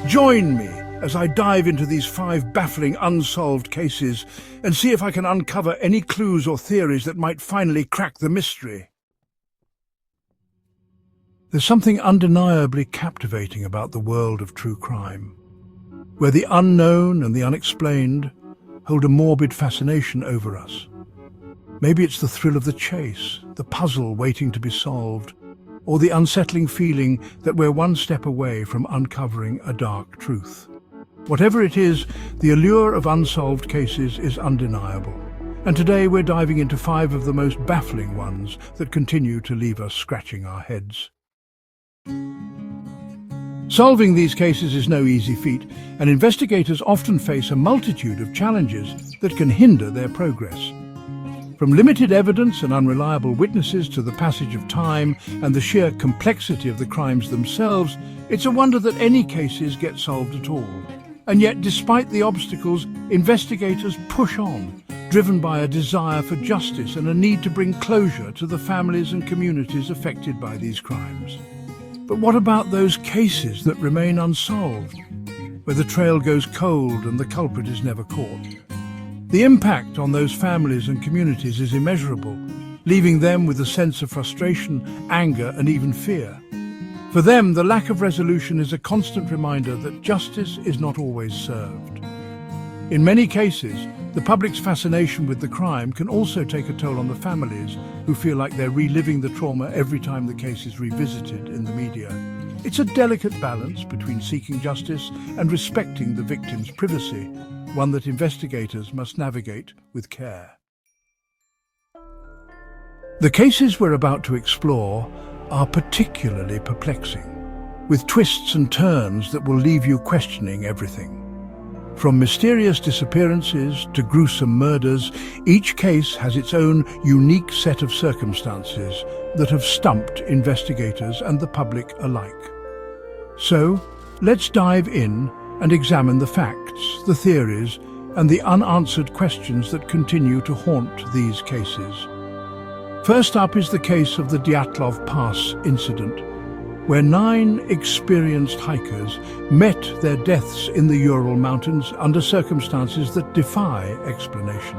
Join me as I dive into these 5 baffling unsolved cases and see if I can uncover any clues or theories that might finally crack the mystery. There's something undeniably captivating about the world of true crime, where the unknown and the unexplained hold a morbid fascination over us. Maybe it's the thrill of the chase, the puzzle waiting to be solved, or the unsettling feeling that we're one step away from uncovering a dark truth. Whatever it is, the allure of unsolved cases is undeniable. And today we're diving into 5 of the most baffling ones that continue to leave us scratching our heads. Solving these cases is no easy feat, and investigators often face a multitude of challenges that can hinder their progress. From limited evidence and unreliable witnesses to the passage of time and the sheer complexity of the crimes themselves, it's a wonder that any cases get solved at all. And yet, despite the obstacles, investigators push on, driven by a desire for justice and a need to bring closure to the families and communities affected by these crimes. But what about those cases that remain unsolved, where the trail goes cold and the culprit is never caught? The impact on those families and communities is immeasurable, leaving them with a sense of frustration, anger, and even fear. For them, the lack of resolution is a constant reminder that justice is not always served. In many cases, the public's fascination with the crime can also take a toll on the families, who feel like they're reliving the trauma every time the case is revisited in the media. It's a delicate balance between seeking justice and respecting the victim's privacy, one that investigators must navigate with care. The cases we're about to explore are particularly perplexing, with twists and turns that will leave you questioning everything. From mysterious disappearances to gruesome murders, each case has its own unique set of circumstances that have stumped investigators and the public alike. So, let's dive in and examine the facts, the theories, and the unanswered questions that continue to haunt these cases. First up is the case of the Dyatlov Pass Incident, where 9 experienced hikers met their deaths in the Ural Mountains under circumstances that defy explanation.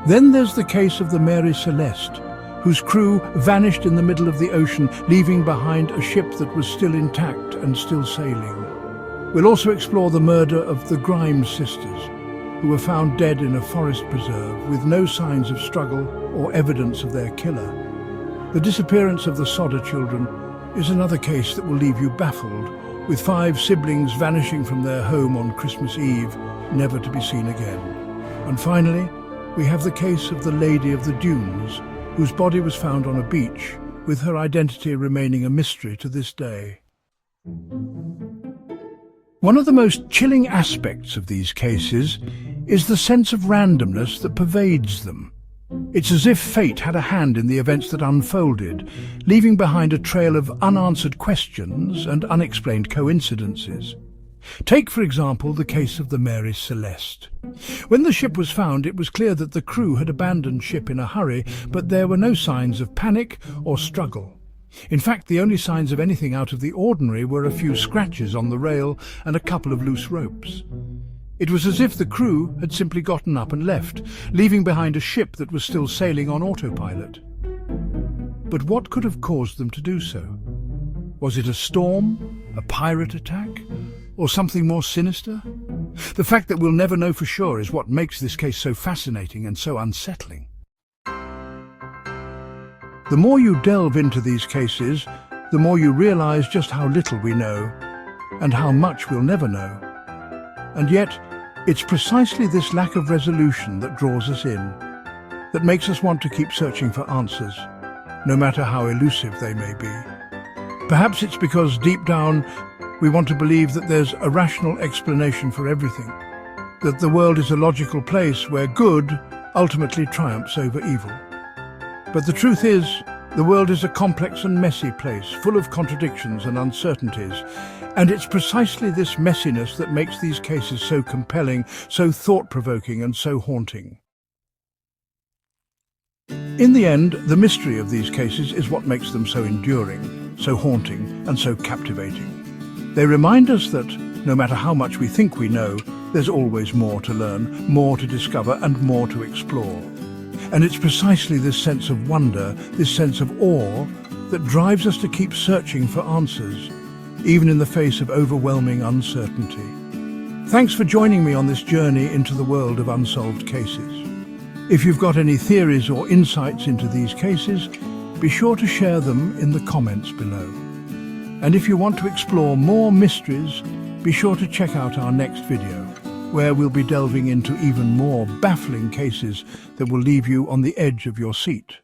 Then there's the case of the Mary Celeste, whose crew vanished in the middle of the ocean, leaving behind a ship that was still intact and still sailing. We'll also explore the murder of the Grimes sisters, who were found dead in a forest preserve with no signs of struggle or evidence of their killer. The disappearance of the Sodder children is another case that will leave you baffled, with 5 siblings vanishing from their home on Christmas Eve, never to be seen again. And finally, we have the case of the Lady of the Dunes, whose body was found on a beach, with her identity remaining a mystery to this day. One of the most chilling aspects of these cases is the sense of randomness that pervades them. It's as if fate had a hand in the events that unfolded, leaving behind a trail of unanswered questions and unexplained coincidences. Take, for example, the case of the Mary Celeste. When the ship was found, it was clear that the crew had abandoned ship in a hurry, but there were no signs of panic or struggle. In fact, the only signs of anything out of the ordinary were a few scratches on the rail and a couple of loose ropes. It was as if the crew had simply gotten up and left, leaving behind a ship that was still sailing on autopilot. But what could have caused them to do so? Was it a storm, a pirate attack, or something more sinister? The fact that we'll never know for sure is what makes this case so fascinating and so unsettling. The more you delve into these cases, the more you realize just how little we know, and how much we'll never know. And yet, it's precisely this lack of resolution that draws us in, that makes us want to keep searching for answers, no matter how elusive they may be. Perhaps it's because deep down we want to believe that there's a rational explanation for everything, that the world is a logical place where good ultimately triumphs over evil. But the truth is, the world is a complex and messy place, full of contradictions and uncertainties, and it's precisely this messiness that makes these cases so compelling, so thought-provoking, and so haunting. In the end, the mystery of these cases is what makes them so enduring, so haunting, and so captivating. They remind us that, No matter how much we think we know, there's always more to learn, more to discover, and more to explore. And it's precisely this sense of wonder, this sense of awe, that drives us to keep searching for answers, even in the face of overwhelming uncertainty. Thanks for joining me on this journey into the world of unsolved cases. If you've got any theories or insights into these cases, be sure to share them in the comments below. And if you want to explore more mysteries, be sure to check out our next video, where we'll be delving into even more baffling cases that will leave you on the edge of your seat.